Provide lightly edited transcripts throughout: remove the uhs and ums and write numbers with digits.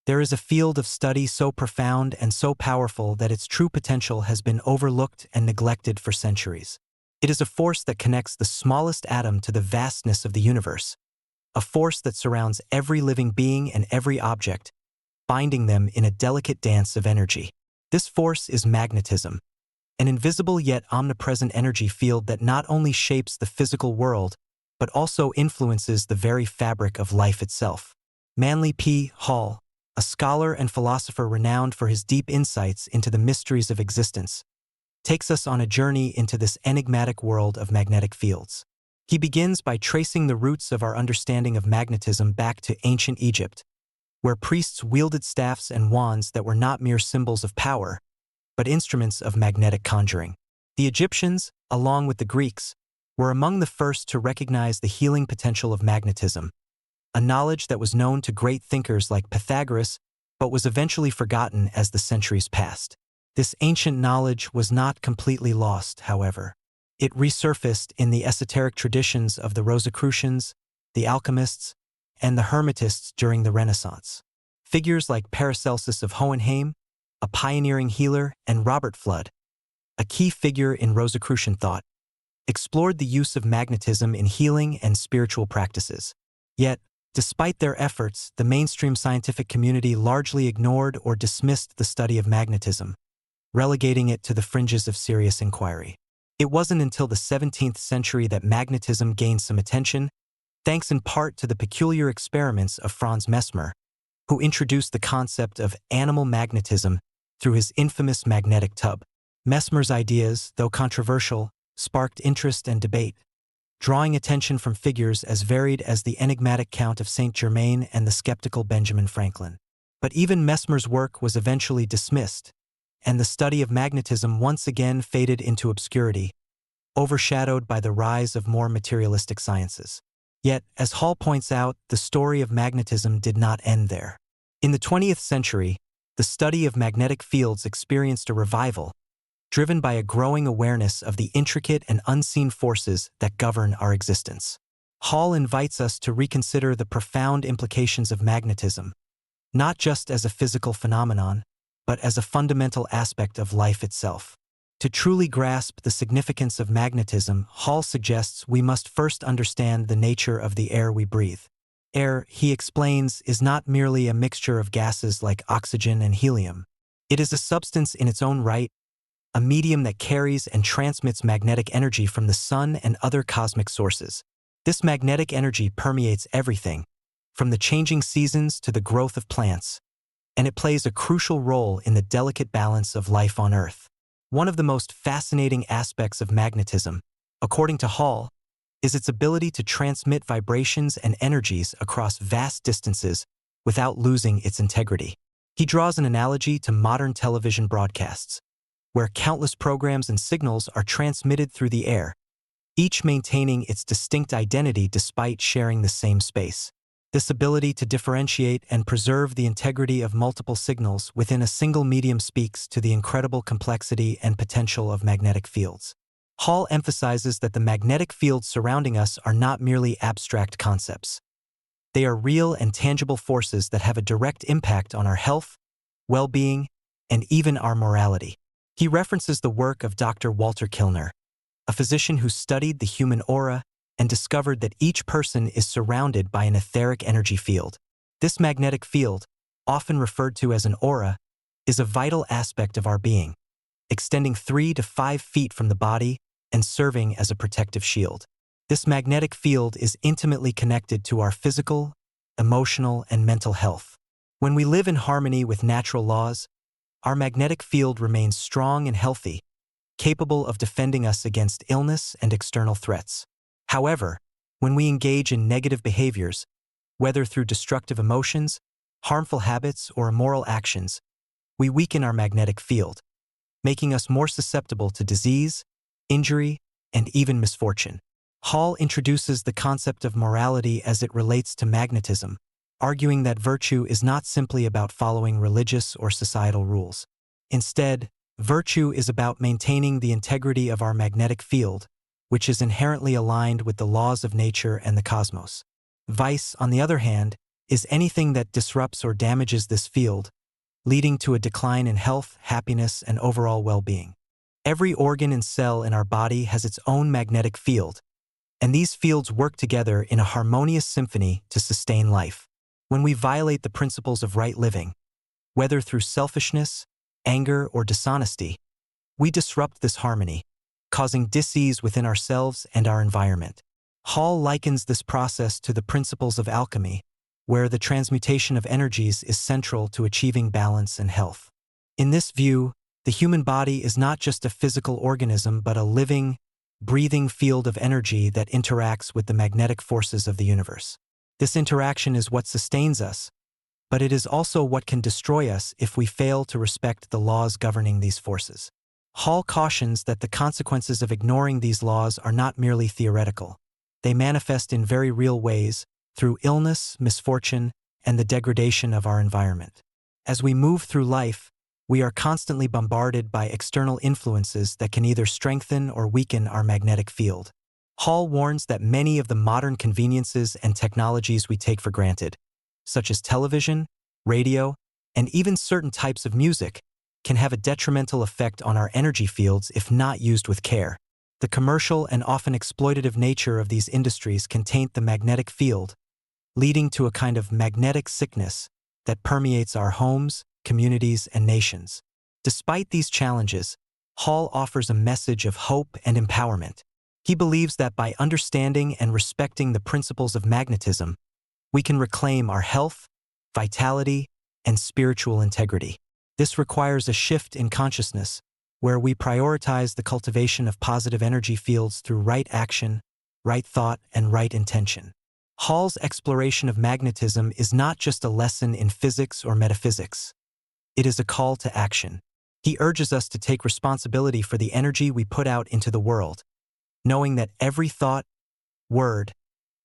There is a field of study so profound and so powerful that its true potential has been overlooked and neglected for centuries. It is a force that connects the smallest atom to the vastness of the universe, a force that surrounds every living being and every object, binding them in a delicate dance of energy. This force is magnetism, an invisible yet omnipresent energy field that not only shapes the physical world, but also influences the very fabric of life itself. Manly P. Hall, a scholar and philosopher renowned for his deep insights into the mysteries of existence, takes us on a journey into this enigmatic world of magnetic fields. He begins by tracing the roots of our understanding of magnetism back to ancient Egypt, where priests wielded staffs and wands that were not mere symbols of power, but instruments of magnetic conjuring. The Egyptians, along with the Greeks, were among the first to recognize the healing potential of magnetism, a knowledge that was known to great thinkers like Pythagoras, but was eventually forgotten as the centuries passed. This ancient knowledge was not completely lost, however. It resurfaced in the esoteric traditions of the Rosicrucians, the alchemists, and the Hermetists during the Renaissance. Figures like Paracelsus of Hohenheim, a pioneering healer, and Robert Fludd, a key figure in Rosicrucian thought, explored the use of magnetism in healing and spiritual practices. Yet, despite their efforts, the mainstream scientific community largely ignored or dismissed the study of magnetism, relegating it to the fringes of serious inquiry. It wasn't until the 17th century that magnetism gained some attention, thanks in part to the peculiar experiments of Franz Mesmer, who introduced the concept of animal magnetism through his infamous magnetic tub. Mesmer's ideas, though controversial, sparked interest and debate, drawing attention from figures as varied as the enigmatic Count of Saint Germain and the skeptical Benjamin Franklin. But even Mesmer's work was eventually dismissed, and the study of magnetism once again faded into obscurity, overshadowed by the rise of more materialistic sciences. Yet, as Hall points out, the story of magnetism did not end there. In the 20th century, the study of magnetic fields experienced a revival, driven by a growing awareness of the intricate and unseen forces that govern our existence. Hall invites us to reconsider the profound implications of magnetism, not just as a physical phenomenon, but as a fundamental aspect of life itself. To truly grasp the significance of magnetism, Hall suggests we must first understand the nature of the air we breathe. Air, he explains, is not merely a mixture of gases like oxygen and helium. It is a substance in its own right, a medium that carries and transmits magnetic energy from the sun and other cosmic sources. This magnetic energy permeates everything, from the changing seasons to the growth of plants, and it plays a crucial role in the delicate balance of life on Earth. One of the most fascinating aspects of magnetism, according to Hall, is its ability to transmit vibrations and energies across vast distances without losing its integrity. He draws an analogy to modern television broadcasts, where countless programs and signals are transmitted through the air, each maintaining its distinct identity despite sharing the same space. This ability to differentiate and preserve the integrity of multiple signals within a single medium speaks to the incredible complexity and potential of magnetic fields. Hall emphasizes that the magnetic fields surrounding us are not merely abstract concepts. They are real and tangible forces that have a direct impact on our health, well-being, and even our morality. He references the work of Dr. Walter Kilner, a physician who studied the human aura and discovered that each person is surrounded by an etheric energy field. This magnetic field, often referred to as an aura, is a vital aspect of our being, extending 3 to 5 feet from the body and serving as a protective shield. This magnetic field is intimately connected to our physical, emotional, and mental health. When we live in harmony with natural laws, our magnetic field remains strong and healthy, capable of defending us against illness and external threats. However, when we engage in negative behaviors, whether through destructive emotions, harmful habits, or immoral actions, we weaken our magnetic field, making us more susceptible to disease, injury, and even misfortune. Hall introduces the concept of morality as it relates to magnetism, arguing that virtue is not simply about following religious or societal rules. Instead, virtue is about maintaining the integrity of our magnetic field, which is inherently aligned with the laws of nature and the cosmos. Vice, on the other hand, is anything that disrupts or damages this field, leading to a decline in health, happiness, and overall well-being. Every organ and cell in our body has its own magnetic field, and these fields work together in a harmonious symphony to sustain life. When we violate the principles of right living, whether through selfishness, anger, or dishonesty, we disrupt this harmony, causing dis-ease within ourselves and our environment. Hall likens this process to the principles of alchemy, where the transmutation of energies is central to achieving balance and health. In this view, the human body is not just a physical organism but a living, breathing field of energy that interacts with the magnetic forces of the universe. This interaction is what sustains us, but it is also what can destroy us if we fail to respect the laws governing these forces. Hall cautions that the consequences of ignoring these laws are not merely theoretical. They manifest in very real ways, through illness, misfortune, and the degradation of our environment. As we move through life, we are constantly bombarded by external influences that can either strengthen or weaken our magnetic field. Hall warns that many of the modern conveniences and technologies we take for granted, such as television, radio, and even certain types of music, can have a detrimental effect on our energy fields if not used with care. The commercial and often exploitative nature of these industries can taint the magnetic field, leading to a kind of magnetic sickness that permeates our homes, communities, and nations. Despite these challenges, Hall offers a message of hope and empowerment. He believes that by understanding and respecting the principles of magnetism, we can reclaim our health, vitality, and spiritual integrity. This requires a shift in consciousness, where we prioritize the cultivation of positive energy fields through right action, right thought, and right intention. Hall's exploration of magnetism is not just a lesson in physics or metaphysics. It is a call to action. He urges us to take responsibility for the energy we put out into the world, knowing that every thought, word,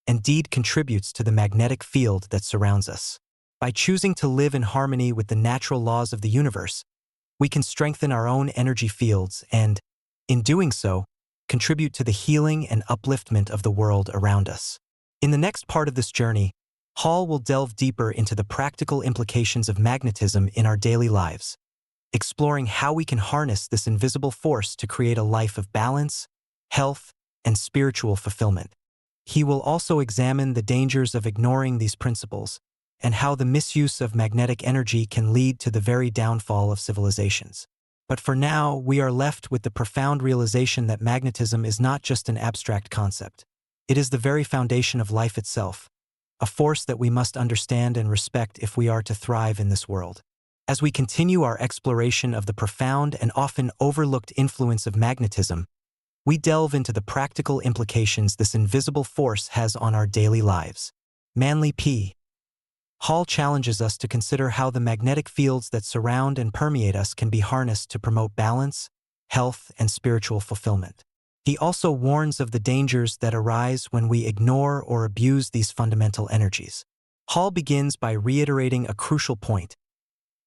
and deed contributes to the magnetic field that surrounds us. By choosing to live in harmony with the natural laws of the universe, we can strengthen our own energy fields and, in doing so, contribute to the healing and upliftment of the world around us. In the next part of this journey, Hall will delve deeper into the practical implications of magnetism in our daily lives, exploring how we can harness this invisible force to create a life of balance, health, and spiritual fulfillment. He will also examine the dangers of ignoring these principles and how the misuse of magnetic energy can lead to the very downfall of civilizations. But for now, we are left with the profound realization that magnetism is not just an abstract concept. It is the very foundation of life itself, a force that we must understand and respect if we are to thrive in this world. As we continue our exploration of the profound and often overlooked influence of magnetism, we delve into the practical implications this invisible force has on our daily lives. Manly P. Hall challenges us to consider how the magnetic fields that surround and permeate us can be harnessed to promote balance, health, and spiritual fulfillment. He also warns of the dangers that arise when we ignore or abuse these fundamental energies. Hall begins by reiterating a crucial point.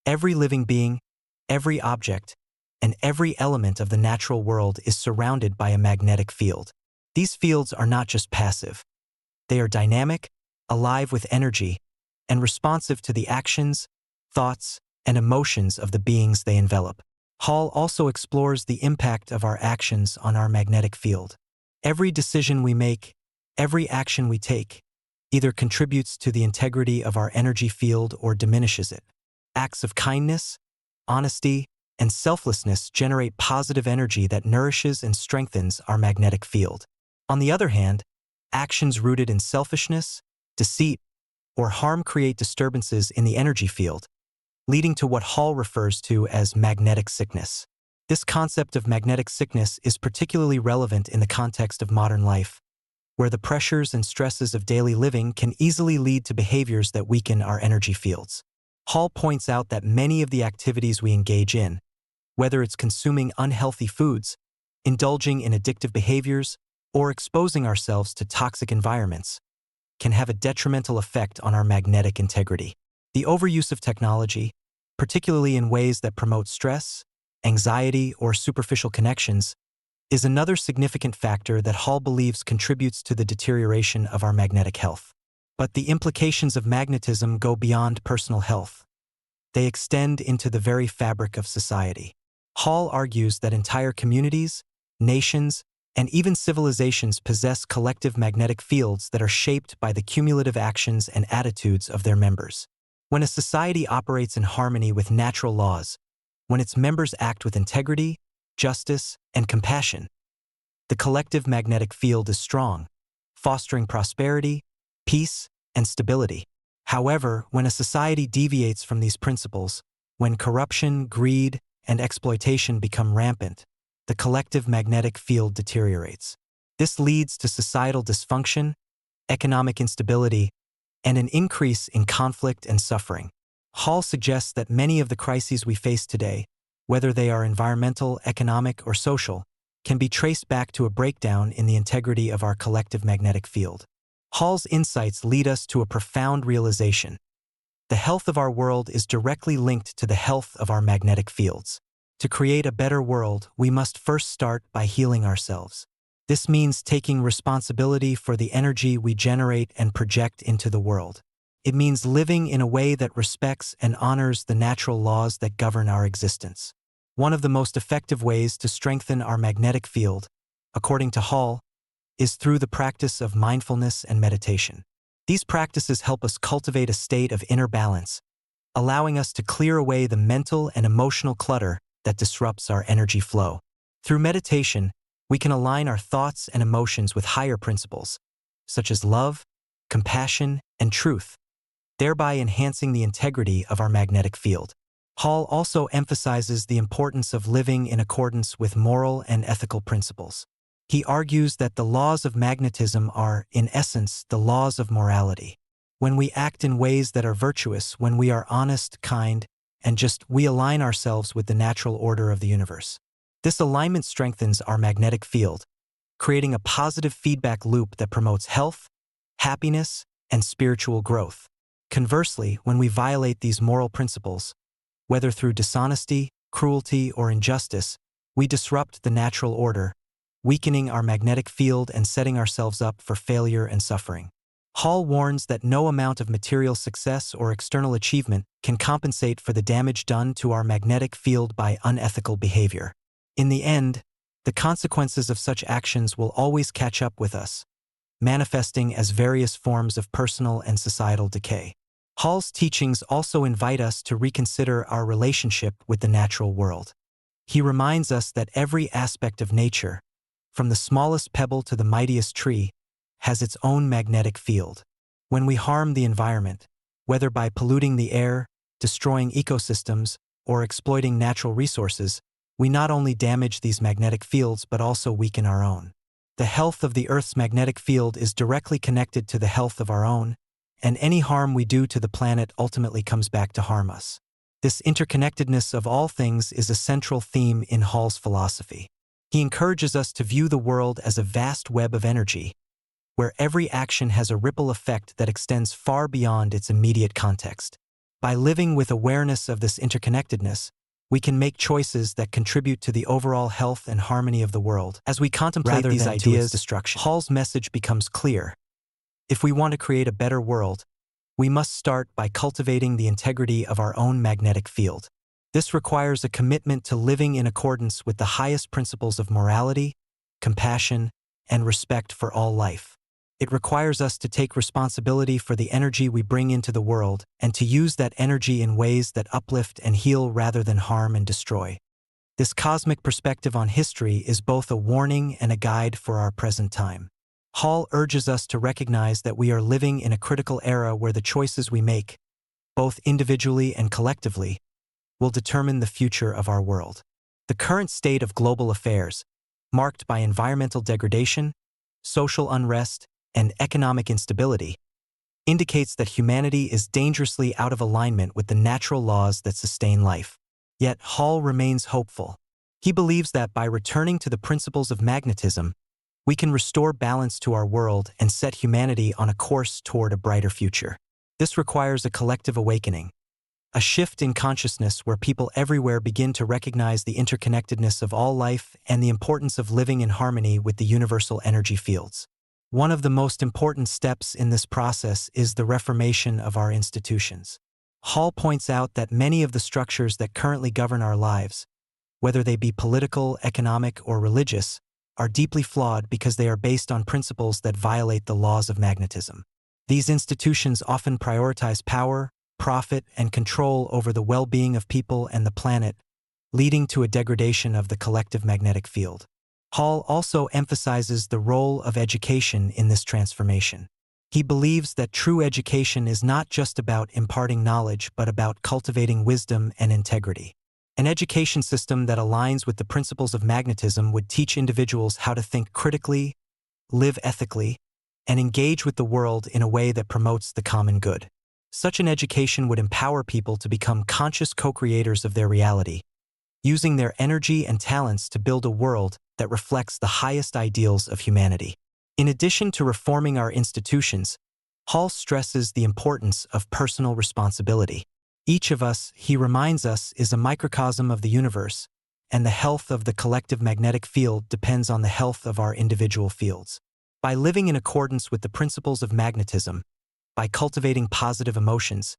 Every living being, every object, and every element of the natural world is surrounded by a magnetic field. These fields are not just passive. They are dynamic, alive with energy, and responsive to the actions, thoughts, and emotions of the beings they envelop. Hall also explores the impact of our actions on our magnetic field. Every decision we make, every action we take, either contributes to the integrity of our energy field or diminishes it. Acts of kindness, honesty, and selflessness generate positive energy that nourishes and strengthens our magnetic field. On the other hand, actions rooted in selfishness, deceit, or harm create disturbances in the energy field, leading to what Hall refers to as magnetic sickness. This concept of magnetic sickness is particularly relevant in the context of modern life, where the pressures and stresses of daily living can easily lead to behaviors that weaken our energy fields. Hall points out that many of the activities we engage in, whether it's consuming unhealthy foods, indulging in addictive behaviors, or exposing ourselves to toxic environments, can have a detrimental effect on our magnetic integrity. The overuse of technology, particularly in ways that promote stress, anxiety, or superficial connections, is another significant factor that Hall believes contributes to the deterioration of our magnetic health. But the implications of magnetism go beyond personal health. They extend into the very fabric of society. Hall argues that entire communities, nations, and even civilizations possess collective magnetic fields that are shaped by the cumulative actions and attitudes of their members. When a society operates in harmony with natural laws, when its members act with integrity, justice, and compassion, the collective magnetic field is strong, fostering prosperity, peace, and stability. However, when a society deviates from these principles, when corruption, greed, and exploitation become rampant, the collective magnetic field deteriorates. This leads to societal dysfunction, economic instability, and an increase in conflict and suffering. Hall suggests that many of the crises we face today, whether they are environmental, economic, or social, can be traced back to a breakdown in the integrity of our collective magnetic field. Hall's insights lead us to a profound realization. The health of our world is directly linked to the health of our magnetic fields. To create a better world, we must first start by healing ourselves. This means taking responsibility for the energy we generate and project into the world. It means living in a way that respects and honors the natural laws that govern our existence. One of the most effective ways to strengthen our magnetic field, according to Hall, is through the practice of mindfulness and meditation. These practices help us cultivate a state of inner balance, allowing us to clear away the mental and emotional clutter that disrupts our energy flow. Through meditation, we can align our thoughts and emotions with higher principles, such as love, compassion, and truth, thereby enhancing the integrity of our magnetic field. Hall also emphasizes the importance of living in accordance with moral and ethical principles. He argues that the laws of magnetism are, in essence, the laws of morality. When we act in ways that are virtuous, when we are honest, kind, and just, we align ourselves with the natural order of the universe. This alignment strengthens our magnetic field, creating a positive feedback loop that promotes health, happiness, and spiritual growth. Conversely, when we violate these moral principles, whether through dishonesty, cruelty, or injustice, we disrupt the natural order, weakening our magnetic field and setting ourselves up for failure and suffering. Hall warns that no amount of material success or external achievement can compensate for the damage done to our magnetic field by unethical behavior. In the end, the consequences of such actions will always catch up with us, manifesting as various forms of personal and societal decay. Hall's teachings also invite us to reconsider our relationship with the natural world. He reminds us that every aspect of nature, from the smallest pebble to the mightiest tree, has its own magnetic field. When we harm the environment, whether by polluting the air, destroying ecosystems, or exploiting natural resources, we not only damage these magnetic fields but also weaken our own. The health of the Earth's magnetic field is directly connected to the health of our own, and any harm we do to the planet ultimately comes back to harm us. This interconnectedness of all things is a central theme in Hall's philosophy. He encourages us to view the world as a vast web of energy, where every action has a ripple effect that extends far beyond its immediate context. By living with awareness of this interconnectedness, we can make choices that contribute to the overall health and harmony of the world. As we contemplate these ideas, Hall's message becomes clear. If we want to create a better world, we must start by cultivating the integrity of our own magnetic field. This requires a commitment to living in accordance with the highest principles of morality, compassion, and respect for all life. It requires us to take responsibility for the energy we bring into the world and to use that energy in ways that uplift and heal rather than harm and destroy. This cosmic perspective on history is both a warning and a guide for our present time. Hall urges us to recognize that we are living in a critical era where the choices we make, both individually and collectively, will determine the future of our world. The current state of global affairs, marked by environmental degradation, social unrest, and economic instability, indicates that humanity is dangerously out of alignment with the natural laws that sustain life. Yet Hall remains hopeful. He believes that by returning to the principles of magnetism, we can restore balance to our world and set humanity on a course toward a brighter future. This requires a collective awakening, a shift in consciousness where people everywhere begin to recognize the interconnectedness of all life and the importance of living in harmony with the universal energy fields. One of the most important steps in this process is the reformation of our institutions. Hall points out that many of the structures that currently govern our lives, whether they be political, economic, or religious, are deeply flawed because they are based on principles that violate the laws of magnetism. These institutions often prioritize power, profit, and control over the well-being of people and the planet, leading to a degradation of the collective magnetic field. Hall also emphasizes the role of education in this transformation. He believes that true education is not just about imparting knowledge but about cultivating wisdom and integrity. An education system that aligns with the principles of magnetism would teach individuals how to think critically, live ethically, and engage with the world in a way that promotes the common good. Such an education would empower people to become conscious co-creators of their reality, using their energy and talents to build a world that reflects the highest ideals of humanity. In addition to reforming our institutions, Hall stresses the importance of personal responsibility. Each of us, he reminds us, is a microcosm of the universe, and the health of the collective magnetic field depends on the health of our individual fields. By living in accordance with the principles of magnetism, by cultivating positive emotions,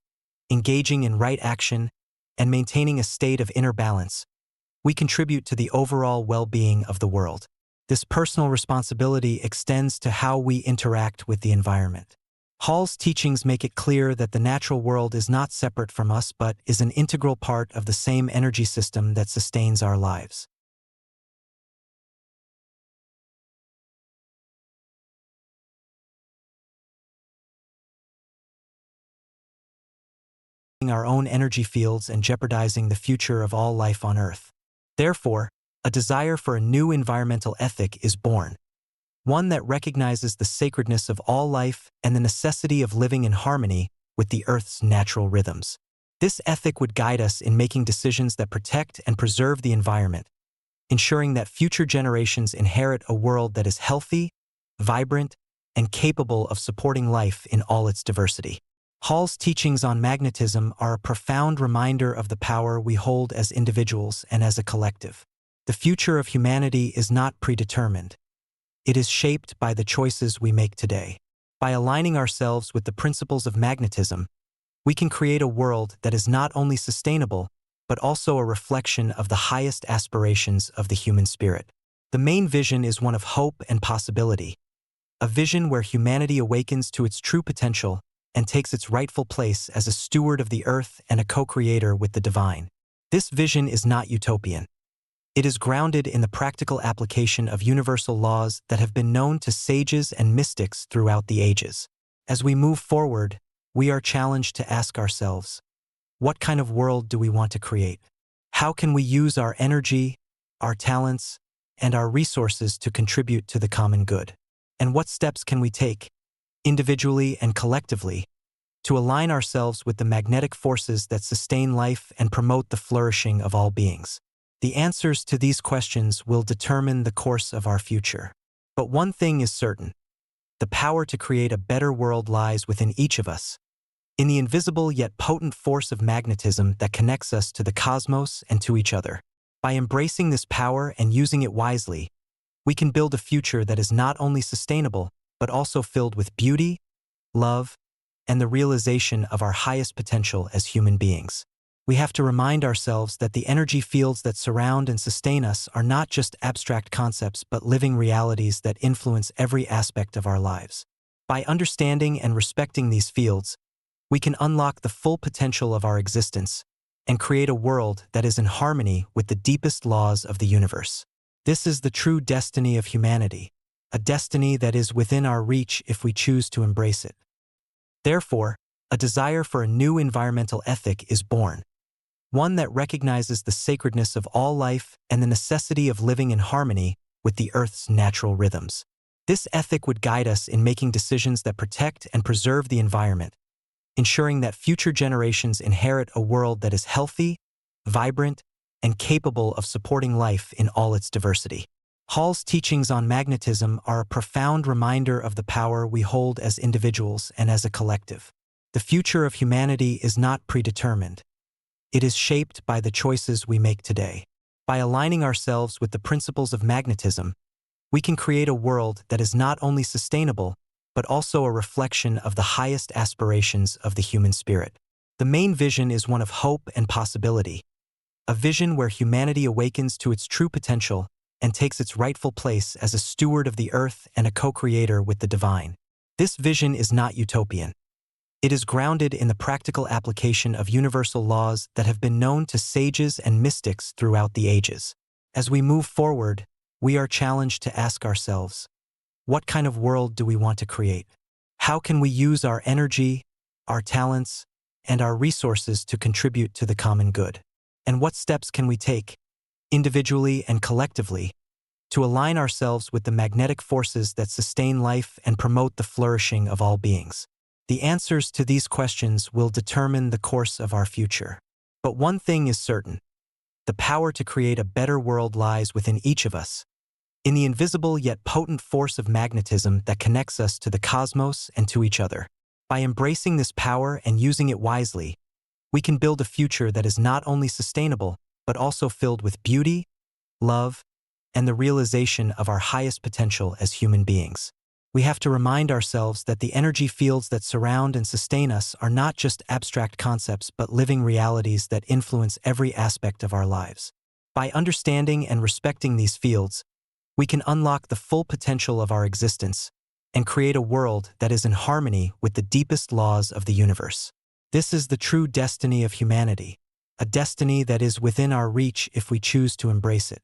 engaging in right action, and maintaining a state of inner balance, we contribute to the overall well-being of the world. This personal responsibility extends to how we interact with the environment. Hall's teachings make it clear that the natural world is not separate from us but is an integral part of the same energy system that sustains our lives. Our own energy fields and jeopardizing the future of all life on Earth. Therefore, a desire for a new environmental ethic is born, one that recognizes the sacredness of all life and the necessity of living in harmony with the Earth's natural rhythms. This ethic would guide us in making decisions that protect and preserve the environment, ensuring that future generations inherit a world that is healthy, vibrant, and capable of supporting life in all its diversity. Hall's teachings on magnetism are a profound reminder of the power we hold as individuals and as a collective. The future of humanity is not predetermined. It is shaped by the choices we make today. By aligning ourselves with the principles of magnetism, we can create a world that is not only sustainable, but also a reflection of the highest aspirations of the human spirit. The main vision is one of hope and possibility, a vision where humanity awakens to its true potential and takes its rightful place as a steward of the earth and a co-creator with the divine. This vision is not utopian. It is grounded in the practical application of universal laws that have been known to sages and mystics throughout the ages. As we move forward, we are challenged to ask ourselves, what kind of world do we want to create? How can we use our energy, our talents, and our resources to contribute to the common good? And what steps can we take, individually and collectively, to align ourselves with the magnetic forces that sustain life and promote the flourishing of all beings? The answers to these questions will determine the course of our future. But one thing is certain: the power to create a better world lies within each of us, in the invisible yet potent force of magnetism that connects us to the cosmos and to each other. By embracing this power and using it wisely, we can build a future that is not only sustainable, but also filled with beauty, love, and the realization of our highest potential as human beings. We have to remind ourselves that the energy fields that surround and sustain us are not just abstract concepts but living realities that influence every aspect of our lives. By understanding and respecting these fields, we can unlock the full potential of our existence and create a world that is in harmony with the deepest laws of the universe. This is the true destiny of humanity, a destiny that is within our reach if we choose to embrace it. Therefore, a desire for a new environmental ethic is born, one that recognizes the sacredness of all life and the necessity of living in harmony with the Earth's natural rhythms. This ethic would guide us in making decisions that protect and preserve the environment, ensuring that future generations inherit a world that is healthy, vibrant, and capable of supporting life in all its diversity. Hall's teachings on magnetism are a profound reminder of the power we hold as individuals and as a collective. The future of humanity is not predetermined. It is shaped by the choices we make today. By aligning ourselves with the principles of magnetism, we can create a world that is not only sustainable, but also a reflection of the highest aspirations of the human spirit. The main vision is one of hope and possibility, a vision where humanity awakens to its true potential and takes its rightful place as a steward of the earth and a co-creator with the divine. This vision is not utopian. It is grounded in the practical application of universal laws that have been known to sages and mystics throughout the ages. As we move forward, we are challenged to ask ourselves, what kind of world do we want to create? How can we use our energy, our talents, and our resources to contribute to the common good? And what steps can we take, individually and collectively, to align ourselves with the magnetic forces that sustain life and promote the flourishing of all beings? The answers to these questions will determine the course of our future. But one thing is certain: the power to create a better world lies within each of us, in the invisible yet potent force of magnetism that connects us to the cosmos and to each other. By embracing this power and using it wisely, we can build a future that is not only sustainable, but also filled with beauty, love, and the realization of our highest potential as human beings. We have to remind ourselves that the energy fields that surround and sustain us are not just abstract concepts, but living realities that influence every aspect of our lives. By understanding and respecting these fields, we can unlock the full potential of our existence and create a world that is in harmony with the deepest laws of the universe. This is the true destiny of humanity, a destiny that is within our reach if we choose to embrace it.